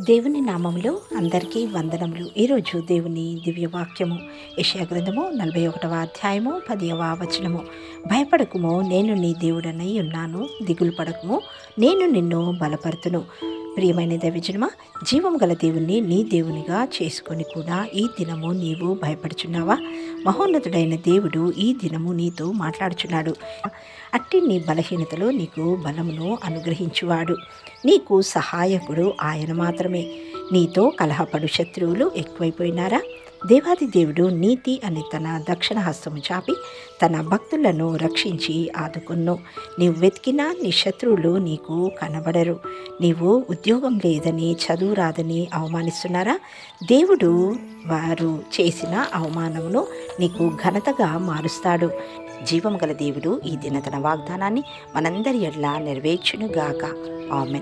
దేవుని నామములో అందరికీ వందనములు. ఈరోజు దేవుని దివ్యవాక్యము యెషయా గ్రంథము 41వ అధ్యాయము 10వ వచనము. భయపడకుము, నేను నీ దేవుడనై ఉన్నాను. దిగులు పడకుము, నేను నిన్ను బలపరుతును. ప్రియమైన దైవజనమా, జీవం గల దేవుణ్ణి నీ దేవునిగా చేసుకొని కూడా ఈ దినము నీవు భయపడుచున్నావా? మహోన్నతుడైన దేవుడు ఈ దినము నీతో మాట్లాడుచున్నాడు. అట్టి నీ బలహీనతలో నీకు బలమును అనుగ్రహించువాడు. నీకు సహాయకుడు ఆయన మాత్రమే. నీతో కలహపడు శత్రువులు ఎక్కువైపోయినారా? దేవాది దేవుడు నీతి అని తన దక్షిణ హస్తము చాపి తన భక్తులను రక్షించి ఆదుకొన్ను. నీవు వెతికినా నీ శత్రువులు నీకు కనబడరు. నీవు ఉద్యోగం లేదని, చదువు రాదని అవమానిస్తున్నారా? దేవుడు వారు చేసిన అవమానమును నీకు ఘనతగా మారుస్తాడు. జీవము గల దేవుడు ఈ దిన తన వాగ్దానాన్ని మనందరి ఎడల నెరవేర్చునుగాక. ఆమేన్.